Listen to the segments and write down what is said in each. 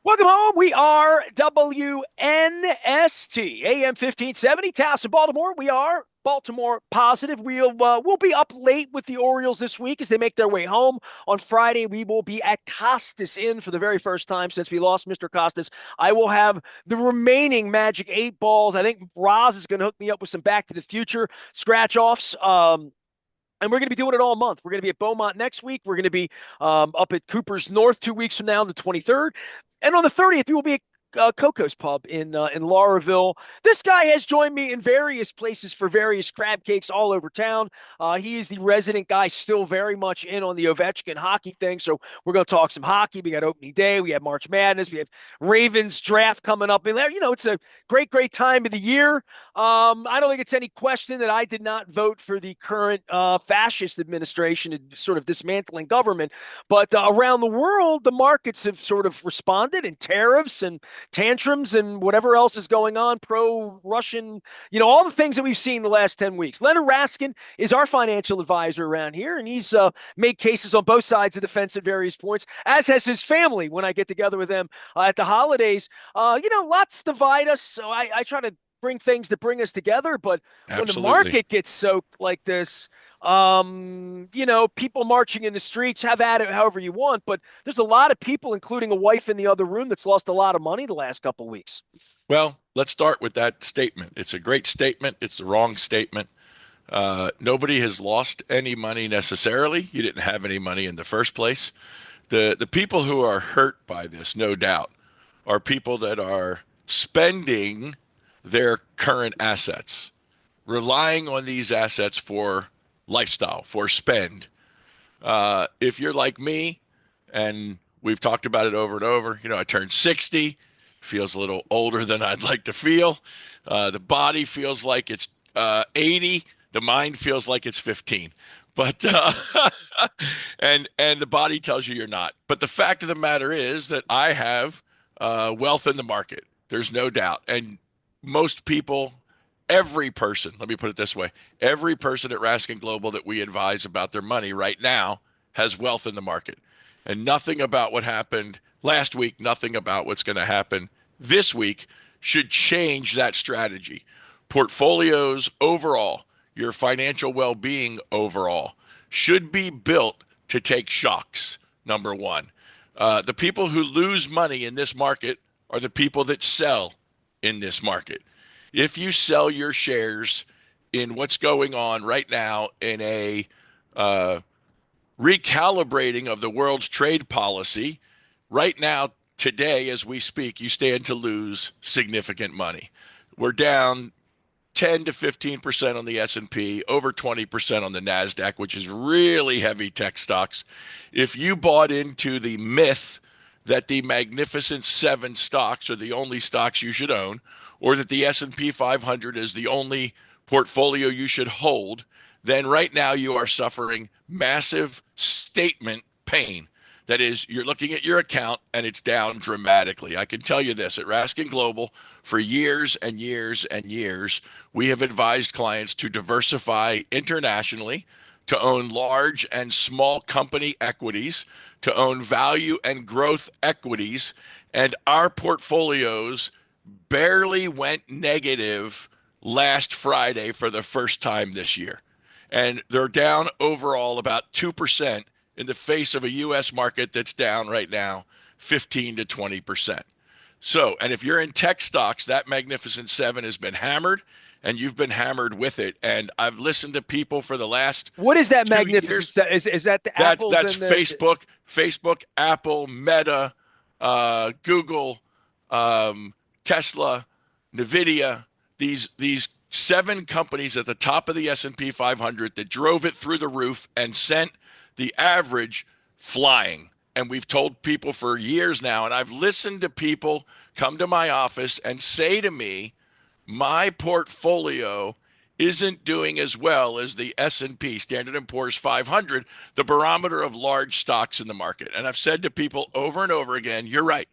Welcome home. We are WNST, AM 1570, Towson, Baltimore. We are Baltimore positive. We'll be up late with the Orioles this week as they make their way home. On Friday, we will be at Costas Inn for the very first time since we lost Mr. Costas. I will have the remaining Magic 8 balls. I think Roz is going to hook me up with some Back to the Future scratch offs. And we're going to be doing it all month. We're going to be at Beaumont next week. We're going to be up at Cooper's North 2 weeks from now, on the 23rd. And on the 30th, we will be at Coco's Pub in Lauraville. This guy has joined me in various places for various crab cakes all over town. He is the resident guy, still very much in on the Ovechkin hockey thing. So we're going to talk some hockey. We got opening day. We have March Madness. We have Ravens draft coming up in there. It's a great time of the year. I don't think it's any question that I did not vote for the current fascist administration and sort of dismantling government. But around the world, the markets have sort of responded in tariffs and tantrums and whatever else is going on, pro-Russian, all the things that we've seen the last 10 weeks. Leonard Raskin is our financial advisor around here, and he's made cases on both sides of the fence at various points, as has his family when I get together with them at the holidays. Lots divide us, so I try to bring things that bring us together. But when the Absolutely. market gets soaked like this, people marching in the streets, have at it however you want. But there's a lot of people, including a wife in the other room, that's lost a lot of money the last couple of weeks. Well, let's start with that statement. It's a great statement. It's the wrong statement. Nobody has lost any money necessarily. You didn't have any money in the first place. The people who are hurt by this, no doubt, are people that are spending their current assets, relying on these assets for lifestyle, for spend. If you're like me, and we've talked about it over and over, I turned 60, feels a little older than I'd like to feel. The body feels like it's 80, the mind feels like it's 15. But and the body tells you you're not. But the fact of the matter is that I have wealth in the market. There's no doubt. And most people, every person, let me put it this way, every person at Raskin Global that we advise about their money right now has wealth in the market. And nothing about what happened last week, nothing about what's going to happen this week should change that strategy. Portfolios overall, your financial well being overall, should be built to take shocks, number one. The people who lose money in this market are the people that sell in this market. If you sell your shares in what's going on right now in a recalibrating of the world's trade policy, right now, today, as we speak, you stand to lose significant money. We're down 10 to 15% on the S&P, over 20% on the Nasdaq, which is really heavy tech stocks. If you bought into the myth that the Magnificent Seven stocks are the only stocks you should own, or that the S&P 500 is the only portfolio you should hold, then right now you are suffering massive statement pain. That is, you're looking at your account and it's down dramatically. I can tell you this, at Raskin Global, for years and years and years, we have advised clients to diversify internationally, to own large and small company equities, to own value and growth equities, and our portfolios barely went negative last Friday for the first time this year. And they're down overall about 2% in the face of a U.S. market that's down right now 15 to 20%. So, and if you're in tech stocks, that Magnificent Seven has been hammered and you've been hammered with it. And I've listened to people for the last What is that 2 years. magnificent? Is that the That's apples that's and the? Facebook, Apple, Meta, Google, Tesla, Nvidia. These seven companies at the top of the S&P 500 that drove it through the roof and sent the average flying. And we've told people for years now, and I've listened to people come to my office and say to me, my portfolio isn't doing as well as the S&P, Standard and Poor's 500, the barometer of large stocks in the market. And I've said to people over and over again, you're right,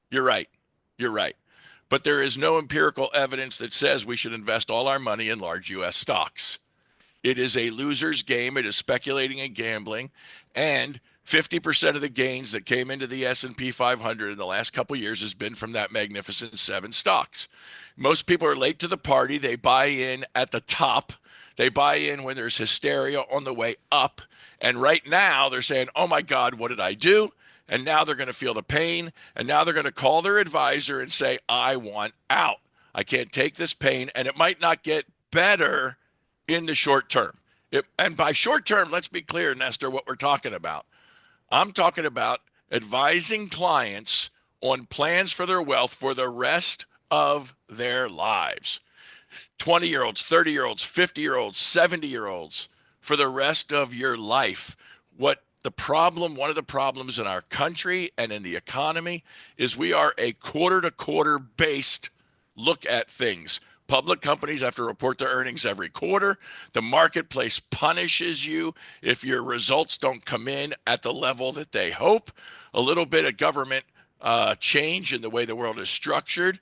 you're right, you're right. But there is no empirical evidence that says we should invest all our money in large U.S. stocks. It is a loser's game. It is speculating and gambling. And 50% of the gains that came into the S&P 500 in the last couple of years has been from that Magnificent Seven stocks. Most people are late to the party. They buy in at the top. They buy in when there's hysteria on the way up. And right now they're saying, oh my God, what did I do? And now they're going to feel the pain. And now they're going to call their advisor and say, I want out. I can't take this pain. And it might not get better in the short term. And by short term, let's be clear, Nestor, what we're talking about. I'm talking about advising clients on plans for their wealth for the rest of their lives. 20-year-olds, 30-year-olds, 50-year-olds, 70-year-olds, for the rest of your life. One of the problems in our country and in the economy is we are a quarter-to-quarter based look at things. Public companies have to report their earnings every quarter. The marketplace punishes you if your results don't come in at the level that they hope. A little bit of government change in the way the world is structured.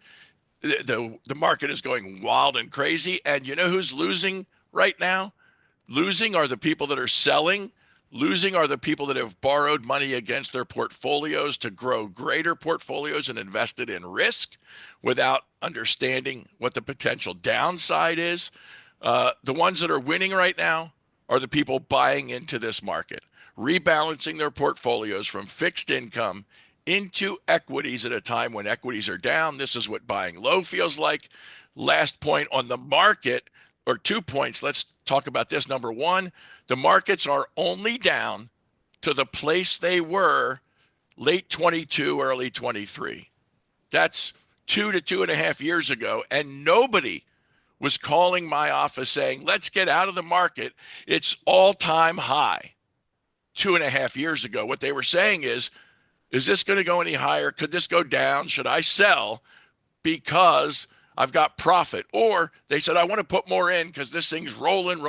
The market is going wild and crazy. And you know who's losing right now? Losing are the people that are selling. Losing are the people that have borrowed money against their portfolios to grow greater portfolios and invested in risk without understanding what the potential downside is. The ones that are winning right now are the people buying into this market, rebalancing their portfolios from fixed income into equities at a time when equities are down. This is what buying low feels like. Last point on the market, or 2 points. Let's talk about this. Number one, the markets are only down to the place they were late 22, early 23. That's 2.5 years ago. And nobody was calling my office saying, let's get out of the market. It's all-time high 2.5 years ago. What they were saying is this going to go any higher? Could this go down? Should I sell because I've got profit? Or they said, I want to put more in because this thing's rolling.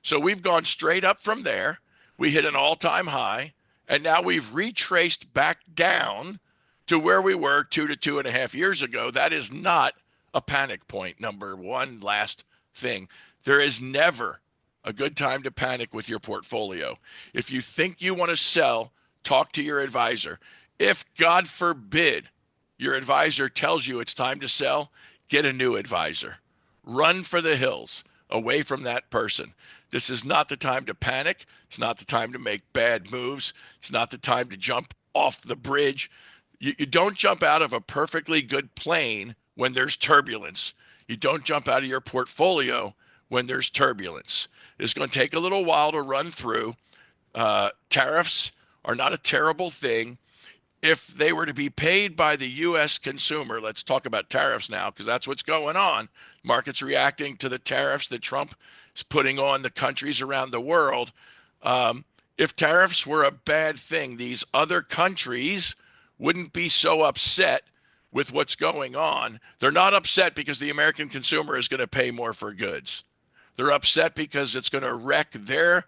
So we've gone straight up from there. We hit an all-time high, and now we've retraced back down to where we were 2.5 years ago. That is not a panic point. Number one, last thing. There is never a good time to panic with your portfolio. If you think you want to sell, talk to your advisor. If, God forbid, your advisor tells you it's time to sell, get a new advisor. Run for the hills away from that person. This is not the time to panic. It's not the time to make bad moves. It's not the time to jump off the bridge. You don't jump out of a perfectly good plane when there's turbulence. You don't jump out of your portfolio when there's turbulence. It's going to take a little while to run through. Tariffs are not a terrible thing. If they were to be paid by the U.S. consumer, let's talk about tariffs now because that's what's going on. Markets reacting to the tariffs that Trump is putting on the countries around the world. If tariffs were a bad thing, these other countries wouldn't be so upset with what's going on. They're not upset because the American consumer is going to pay more for goods. They're upset because it's going to wreck their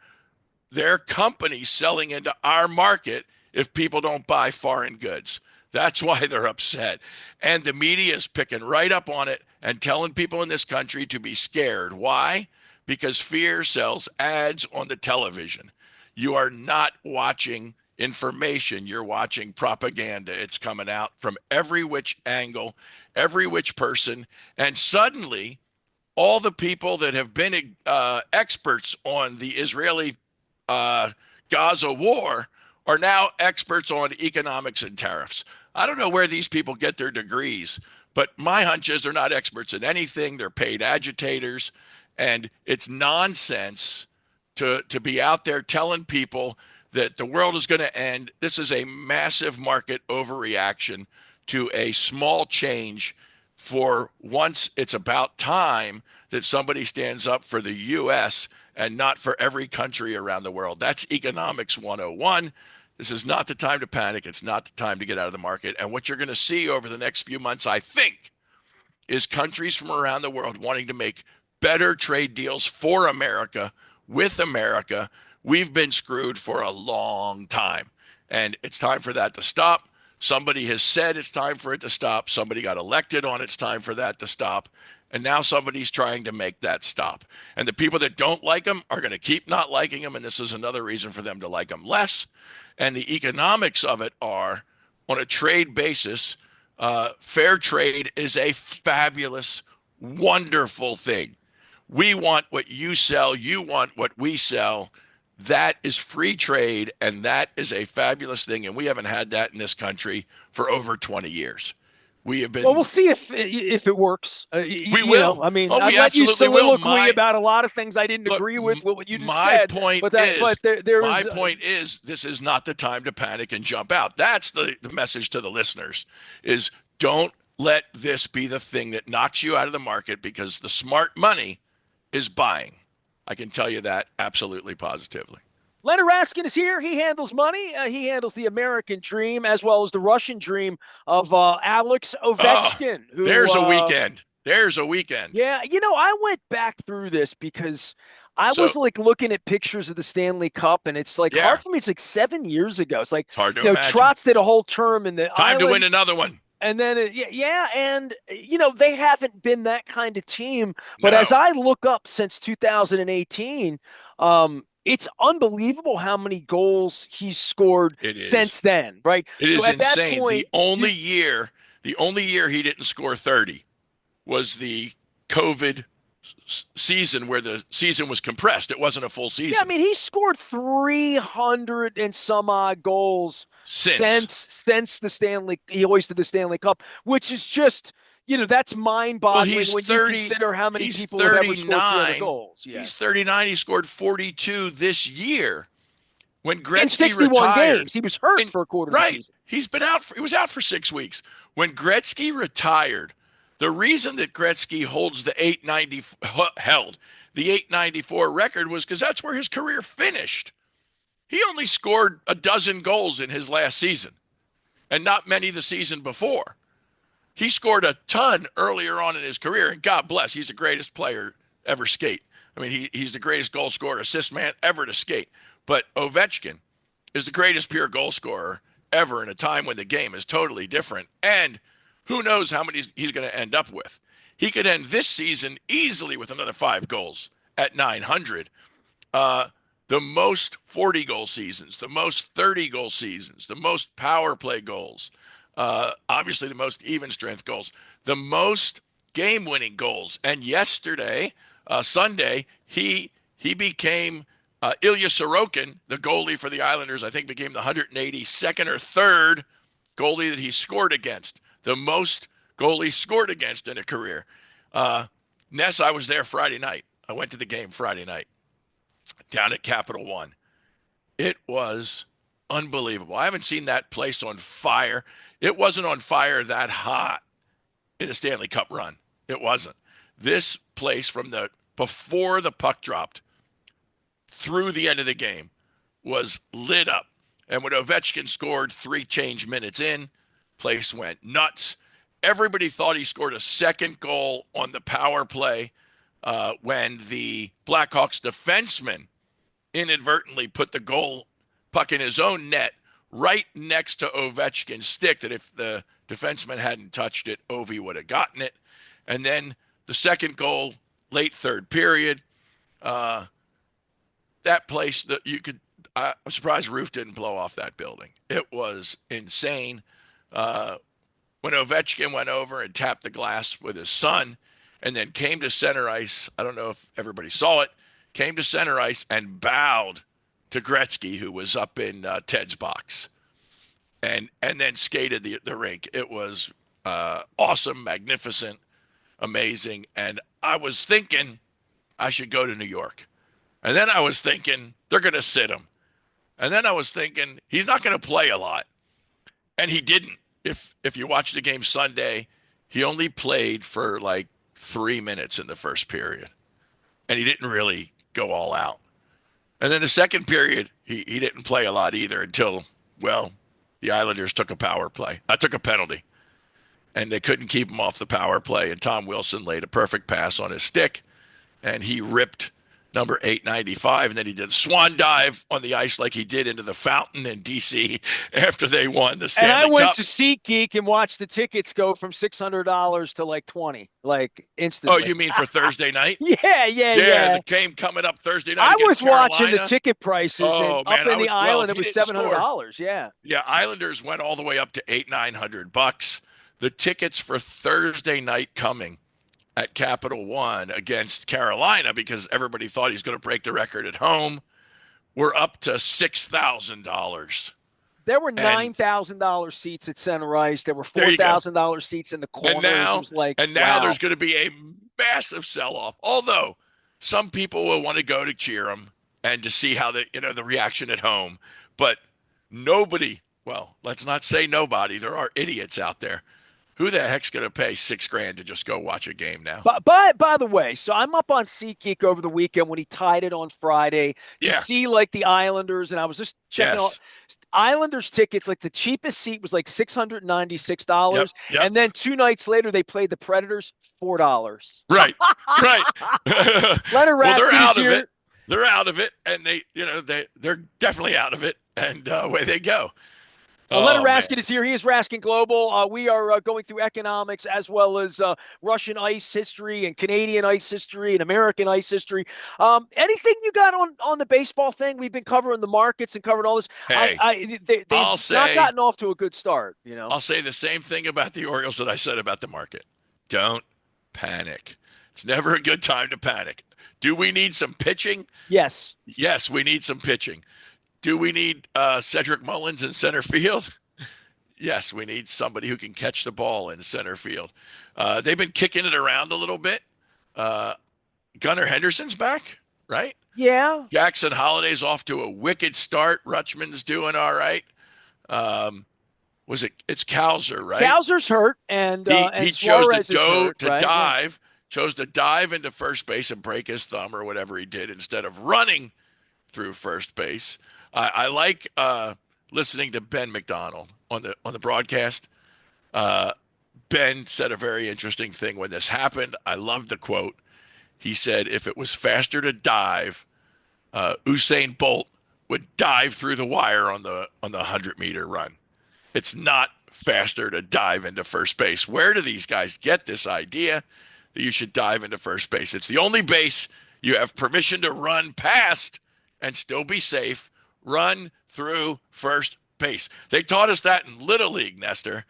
companies selling into our market if people don't buy foreign goods. That's why they're upset. And the media is picking right up on it and telling people in this country to be scared. Why? Because fear sells ads on the television. You are not watching information. You're watching propaganda. It's coming out from every which angle, every which person. And suddenly, all the people that have been experts on the Israeli Gaza war are now experts on economics and tariffs. I don't know where these people get their degrees, but my hunch is they're not experts in anything. They're paid agitators, and it's nonsense to be out there telling people that the world is going to end. This is a massive market overreaction to a small change. For once, it's about time that somebody stands up for the U.S. and not for every country around the world. That's Economics 101. This is not the time to panic. It's not the time to get out of the market. And what you're going to see over the next few months, I think, is countries from around the world wanting to make better trade deals for America, with America. We've been screwed for a long time, and it's time for that to stop. Somebody has said it's time for it to stop. Somebody got elected on it's time for that to stop. And now somebody's trying to make that stop. And the people that don't like him are going to keep not liking him. And this is another reason for them to like him less. And the economics of it are on a trade basis, fair trade is a fabulous, wonderful thing. We want what you sell, you want what we sell. That is free trade, and that is a fabulous thing. And we haven't had that in this country for over 20 years. We have Well, been. we'll see if it works. We will. I mean, Oh, I we let you absolutely will. soliloquy about a lot of things I didn't Look. agree with what you just My said, point but is, there my is point is, this is not the time to panic and jump out. That's the message to the listeners: is don't let this be the thing that knocks you out of the market, because the smart money is buying. I can tell you that absolutely positively. Leonard Raskin is here. He handles money. He handles the American dream as well as the Russian dream of Alex Oh, Ovechkin, who, there's a weekend. There's a weekend. yeah, I went back through this because I So, was like looking at pictures of the Stanley Cup, and it's like yeah, hard for me. It's like 7 years ago. It's like, it's hard to imagine. Trotz did a whole term in the Time to win island. another one. And then, yeah, and they haven't been that kind of team. But as No, I look up since 2018, it's unbelievable how many goals he's scored it is. since then, right? It So is at that insane. point, The only year he didn't score 30 was the COVID season, where the season was compressed. It wasn't a full yeah, I season mean, he scored 300 and some odd goals since. since he hoisted the Stanley Cup, which is just, that's Well, mind-boggling when you consider how many he's people have ever scored 300 39. goals. Yeah. He's 39. He scored 42 this year when In Gretzky 61 retired. games. He was hurt In, for a quarter of the right. season. He was out for 6 weeks. When Gretzky retired, the reason that Gretzky holds the 890 held the 894 record was because that's where his career finished. He only scored a dozen goals in his last season, and not many the season before. He scored a ton earlier on in his career, and God bless, he's the greatest player ever skate. I mean, he's the greatest goal scorer, assist man ever to skate. But Ovechkin is the greatest pure goal scorer ever in a time when the game is totally different. And who knows how many he's going to end up with. He could end this season easily with another 5 goals at 900. The most 40-goal seasons, the most 30-goal seasons, the most power play goals, obviously the most even strength goals, the most game-winning goals. And yesterday, Sunday, he became Ilya Sorokin, the goalie for the Islanders. I think became the 182nd or third goalie that he scored against, the most goalies scored against in a career. Ness, I was there Friday night. I went to the game Friday night down at Capital One. It was unbelievable. I haven't seen that place on fire. It wasn't on fire that hot in the Stanley Cup run. It wasn't. This place, from the before the puck dropped through the end of the game, was lit up. And when Ovechkin scored 3 change minutes in, place went nuts. Everybody thought he scored a second goal on the power play when the Blackhawks defenseman inadvertently put the goal puck in his own net right next to Ovechkin's stick, that if the defenseman hadn't touched it, Ovi would have gotten it. And then the second goal, late third period, that place that you could, I'm surprised roof didn't blow off that building. It was insane. When Ovechkin went over and tapped the glass with his son and then came to center ice, I don't know if everybody saw it, came to center ice and bowed to Gretzky, who was up in Ted's box, and then skated the rink. It was awesome, magnificent, amazing. And I was thinking I should go to New York. And then I was thinking they're going to sit him. And then I was thinking he's not going to play a lot. And he didn't. If you watch the game Sunday, he only played for like 3 minutes in the first period. And he didn't really go all out. And then the second period, he didn't play a lot either until, well, the Islanders took a power play. I took a penalty. And they couldn't keep him off the power play. And Tom Wilson laid a perfect pass on his stick. And he ripped number 895, and then he did swan dive on the ice like he did into the fountain in DC after they won the And I Stanley went Cup. to SeatGeek and watched the tickets go from $600 to like 20, like Oh, instantly. you mean for Thursday night? Yeah. Yeah, the game coming up Thursday night I against was watching the Carolina. ticket prices, and Oh up man, in the well, island, it he was didn't score. $700. Yeah. Yeah, Islanders went all the way up to 8,900 bucks. The tickets for Thursday night coming at Capital One against Carolina, because everybody thought he was going to break the record at home, were up to $6,000. There were And $9,000 seats at Center Ice. There were there you go. $4,000 seats in the And corners. It now, was like, and now wow. there's going to be a massive sell-off. Although some people will want to go to cheer him and to see how the reaction at home, but nobody. Well, let's not say nobody. There are idiots out there. Who the heck's going to pay $6,000 to just go watch a game now? But by the way, so I'm up on SeatGeek over the weekend when he tied it on Friday to Yeah. see like the Islanders, and I was just checking out Yes. Islanders tickets. Like the cheapest seat was like Yep. $696, Yep. and then 2 nights later they played the Predators, $4. Right. Right. Leonard Well, they're Raskin is out of here. it. They're out of it, and they're definitely out of it, and away they go. Leonard Oh man. Raskin is here. He is Raskin Global. We are going through economics as well as Russian ice history and Canadian ice history and American ice history. Anything you got on the baseball thing? We've been covering the markets and covered all this. Hey, They've I'll not say gotten off to a good start. You know. I'll say the same thing about the Orioles that I said about the market. Don't panic. It's never a good time to panic. Do we need some pitching? Yes. Yes, we need some pitching. Do we need Cedric Mullins in center field? Yes, we need somebody who can catch the ball in center field. They've been kicking it around a little bit. Gunnar Henderson's back, right? Yeah. Jackson Holliday's off to a wicked start. Rutschman's doing all right. It's Cowser, right? Cowser's hurt, and He chose Suarez is hurt, to right? dive, chose to dive into first base and break his thumb or whatever he did instead of running through first base. I like listening to Ben McDonald on the broadcast. Ben said a very interesting thing when this happened. I loved the quote. He said, "If it was faster to dive, Usain Bolt would dive through the wire on the 100-meter run. It's not faster to dive into first base. Where do these guys get this idea that you should dive into first base? It's the only base you have permission to run past and still be safe. Run through first base." They taught us that in Little League, Nestor.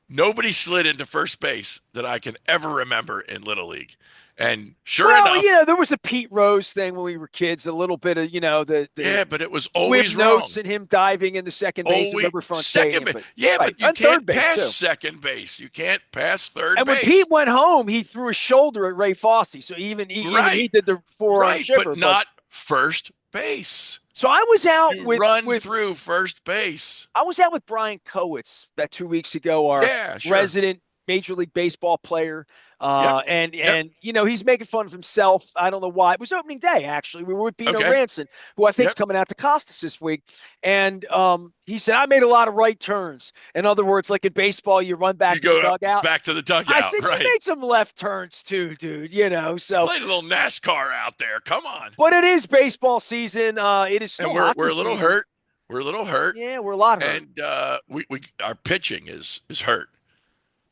Nobody slid into first base that I can ever remember in Little League. And sure enough, there was a Pete Rose thing when we were kids, a little bit of, yeah, but it was always squib wrong. notes and him diving into second base and Riverfront second Stadium. base. Yeah, right. but you and can't third base, pass too. second base. You can't pass third And base. when Pete went home, he threw his shoulder at Ray Fosse. So even he did the forearm shiver. But not first base. So I was out You with run through first base. I was out with Brian Kowitz that 2 weeks ago, our resident Major League Baseball player. And he's making fun of himself. I don't know why. It was opening day, actually. We were with Bino Ranson, who I think is coming out to Costas this week. And he said, I made a lot of right turns. In other words, like in baseball, you run back to the dugout. Back to the dugout. I said, you made some left turns too, dude. So played a little NASCAR out there. Come on. But it is baseball season. It is still and we're a little season. hurt. We're a little hurt. Yeah, we're a lot hurt. And our pitching is hurt.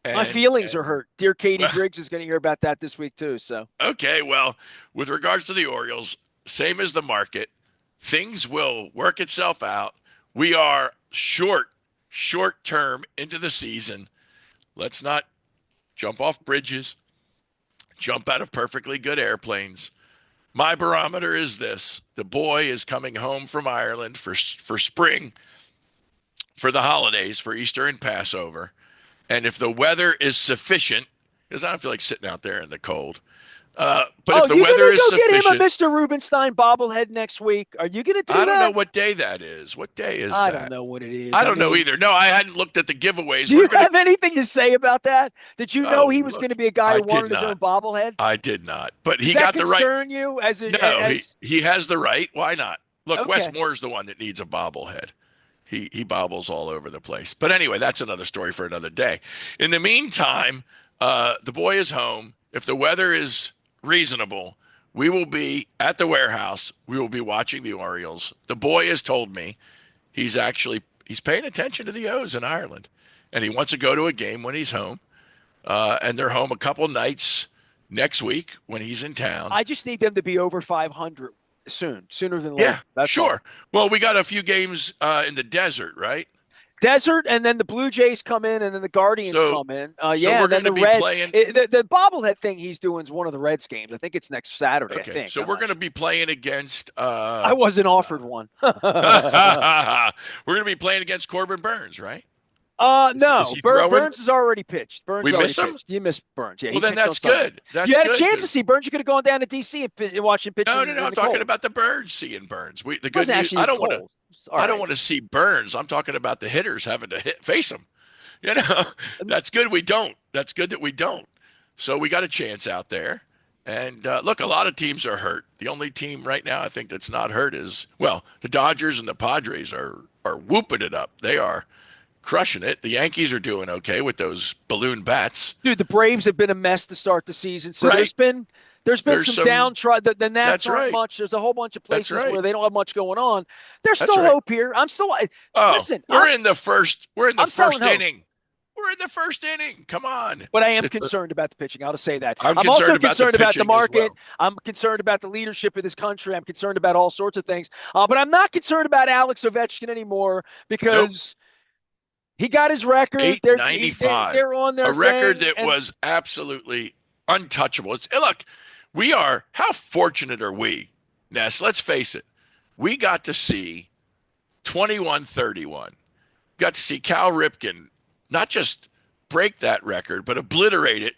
My feelings are hurt. Dear Katie Griggs is going to hear about that this week too. So okay, well, with regards to the Orioles, same as the market, things will work itself out. We are short term into the season. Let's not jump off bridges, jump out of perfectly good airplanes. My barometer is this: the boy is coming home from Ireland for spring, for the holidays, for Easter and Passover. And if the weather is sufficient, because I don't feel like sitting out there in the cold, but if the weather is sufficient, get him a Mr. Rubenstein bobblehead next week. Are you going to do that? I don't know what day that is. What day is that? I don't know what it is. I don't know either. No, I hadn't looked at the giveaways. Do you have anything to say about that? Did you know he was going to be a guy who wanted his own bobblehead? I did not. But he got the right. Concern you he has the right. Why not? Look, Wes Moore's the one that needs a bobblehead. He bobbles all over the place. But anyway, that's another story for another day. In the meantime, the boy is home. If the weather is reasonable, We will be at the warehouse. We will be watching the Orioles. The boy has told me he's paying attention to the O's in Ireland, and he wants to go to a game when he's home. And they're home a couple nights next week when he's in town. I just need them to be over 500 sooner than later. Yeah, That's all. sure. Well, we got a few games in the desert, right? Desert, and then the Blue Jays come in, and then the Guardians So, come in. so Yeah, we're and then going to the be Reds. playing. The bobblehead thing he's doing is one of the Reds games. I think it's next Saturday. I Okay, think. so I'm we're not going to sure. be playing against. I wasn't offered one. We're going to be playing against Corbin Burns, right? Is No. he throwing? Burns has already pitched. Burns We already miss him. pitched. You missed Burns. Yeah, Well, he then pitched on that's Sunday. good. You That's had a good chance to 'cause see Burns. You could have gone down to D.C. and watch him pitch no, in, no, no. in I'm the talking cold. about the Birds seeing Burns. The It good wasn't news. actually cold. All I don't right. want to see Burns. I'm talking about the hitters having to face him. You know, that's good. We don't. That's good that we don't. So we got a chance out there. And look, a lot of teams are hurt. The only team right now I think that's not hurt is the Dodgers and the Padres are whooping it up. They are crushing it. The Yankees are doing okay with those balloon bats. Dude, the Braves have been a mess to start the season. So Right. there's some downtrodden. The Nats That's aren't right. much. There's a whole bunch of That's places where right. they don't have much going on. There's That's still right. hope here. I'm still Oh, listen. we're in the first. We're in the I'm selling first hope. inning. We're in the first inning. Come on. But I am concerned about the pitching. I'll just say that. I'm I'm also concerned about the concerned about the pitching as market. well. I'm concerned about the leadership of this country. I'm concerned about all sorts of things. But I'm not concerned about Alex Ovechkin anymore Nope. because he got his record. They're on their A record thing, that and was absolutely untouchable. Look, how fortunate are we, Ness? Let's face it. We got to see 21-31. Got to see Cal Ripken not just break that record, but obliterate it.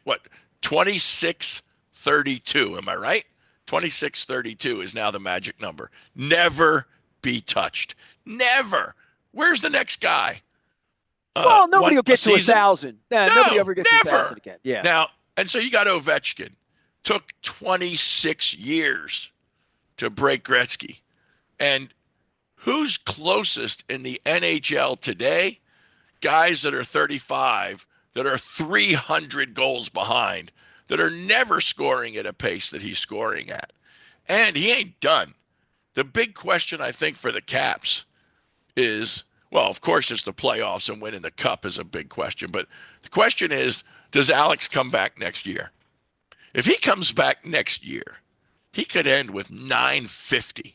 26-32. Am I right? 26-32 is now the magic number. Never be touched. Never. Where's the next guy? well, nobody will get to season? 1,000. Nah, No, nobody ever gets to never. 1,000 again. Yeah. Now, and so you got Ovechkin. Took 26 years to break Gretzky. And who's closest in the NHL today? Guys that are 35, that are 300 goals behind, that are never scoring at a pace that he's scoring at. And he ain't done. The big question, I think, for the Caps is, well, of course, it's the playoffs and winning the cup is a big question. But the question is, does Alex come back next year? If he comes back next year, he could end with 950.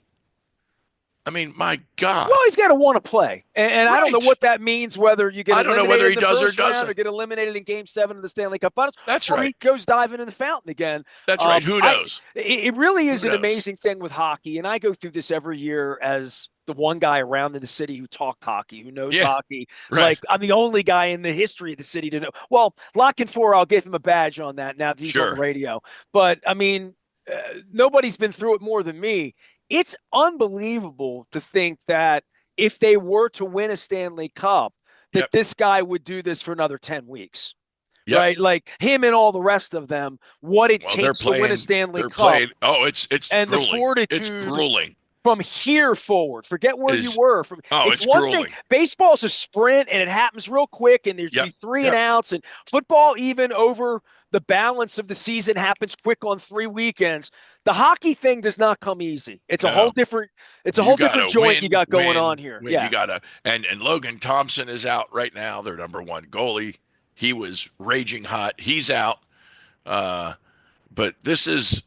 I mean, my God. Well, he's got to want to play, and I don't know Right. what that means. Whether you get I don't know eliminated whether he in the does or first round doesn't. or get eliminated in Game 7 of the Stanley Cup Finals, That's or he right. goes diving in the fountain again. That's right. Who knows? It really is Who an knows? amazing thing with hockey, and I go through this every year as the one guy around in the city who talked hockey, who knows Yeah, hockey. right. Like, I'm the only guy in the history of the city to know. Well, Lock and Four, I'll give him a badge on that now that he's on Sure. the radio. But I mean, nobody's been through it more than me. It's unbelievable to think that if they were to win a Stanley Cup, that Yep. this guy would do this for another 10 weeks. Yep. Right? Like him and all the rest of them, what it Well, they're takes to win playing. a Stanley They're Cup playing. Oh, it's and the grueling. It's fortitude grueling. from here forward. Forget where you were. It's one grueling. thing. Baseball's a sprint and it happens real quick, and there's Yep. three and outs. And football, even over the balance of the season, happens quick on 3 weekends. The hockey thing does not come easy. It's a whole different. It's a whole different joint you got going on here. Yeah, you gotta. And Logan Thompson is out right now. Their number one goalie. He was raging hot. He's out. But this is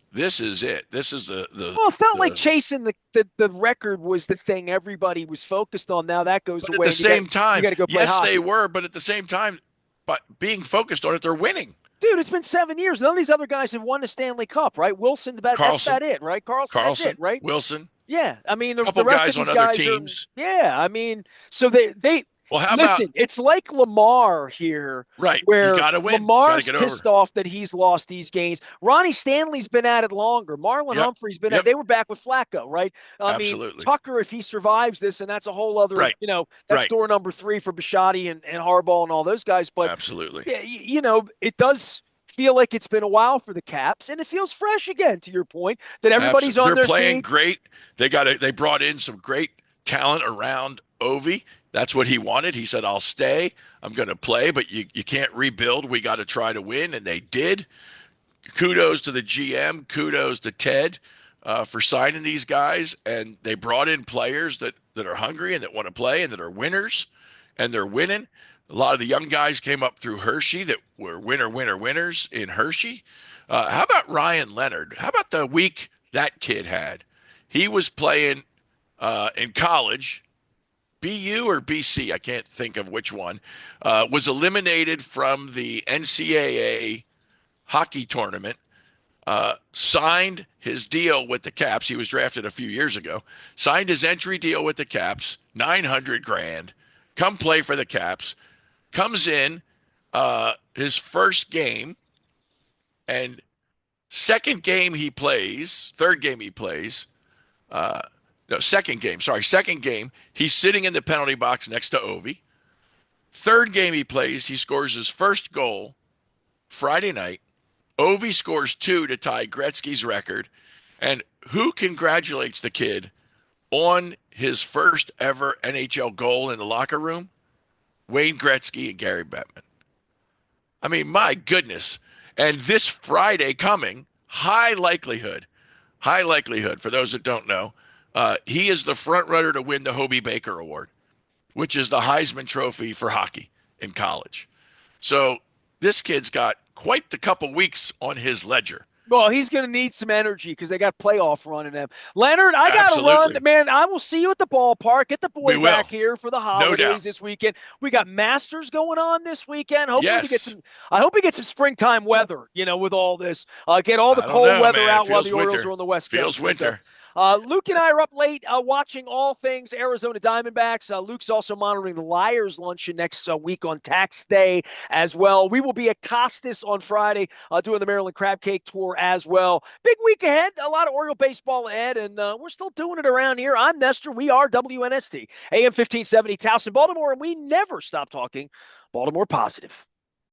it. This is the. Well, it felt like chasing the record was the thing everybody was focused on. Now that goes But away. at the same time, you got to go play yes, hockey. they were. But at the same time, but being focused on it, they're winning. Dude, it's been 7 years. None of these other guys have won the Stanley Cup, right? Wilson, that's about it, right? Carlson, that's it, right? Wilson. Yeah, I mean, the Couple rest guys of these on other guys teams. yeah, I mean, so they Well, how listen. about It's like Lamar here, right? where You gotta win. Lamar's Gotta get pissed over. off that he's lost these games. RonnieStanley's been at it longer. Marlon Yep. Humphrey's been Yep. at. They were back with Flacco, right? I mean, Absolutely. Tucker, if he survives this, and that's a whole other, Right. that's Right. door number 3 for Bisciotti and Harbaugh and all those guys. But Absolutely. yeah, it does feel like it's been a while for the Caps, and it feels fresh again. To your point, that everybody's on They're their playing feet. great. They brought in some great talent around Ovi. That's what he wanted. He said, "I'll stay. I'm going to play, but you can't rebuild. We got to try to win," and they did. kudos to the GM, kudos to Ted for signing these guys, and they brought in players that are hungry and that want to play and that are winners, and they're winning. A lot of the young guys came up through Hershey that were winners in Hershey. How about Ryan Leonard? How about the week that kid had? He was playing in college, BU or BC, I can't think of which one, was eliminated from the NCAA hockey tournament, signed his deal with the Caps. He was drafted a few years ago. Signed his entry deal with the Caps, 900 grand. Come play for the Caps. Comes in his first game, and third game he plays. No, second game. Sorry, second game. He's sitting in the penalty box next to Ovi. Third game he plays, he scores his first goal Friday night. Ovi scores 2 to tie Gretzky's record. And who congratulates the kid on his first ever NHL goal in the locker room? Wayne Gretzky and Gary Bettman. I mean, my goodness. And this Friday coming, high likelihood, for those that don't know, he is the front runner to win the Hobie Baker Award, which is the Heisman Trophy for hockey in college. So this kid's got quite the couple weeks on his ledger. Well, he's going to need some energy because they got playoff run in them. Leonard, I got to Absolutely. run. Man, I will see you at the ballpark. Get the boy back here for the No holidays doubt. this weekend. We got Masters going on this weekend. Yes. I hope we get some springtime weather, with all this. Get all the I don't cold know, weather man. out while Feels the Orioles winter. are on the West Coast. Feels winter. Luke and I are up late watching all things Arizona Diamondbacks. Luke's also monitoring the Liars Luncheon next week on Tax Day as well. We will be at Costas on Friday doing the Maryland Crab Cake Tour as well. Big week ahead. A lot of Oriole baseball ahead, and we're still doing it around here. I'm Nestor. We are WNST, AM 1570, Towson, Baltimore, and we never stop talking Baltimore positive.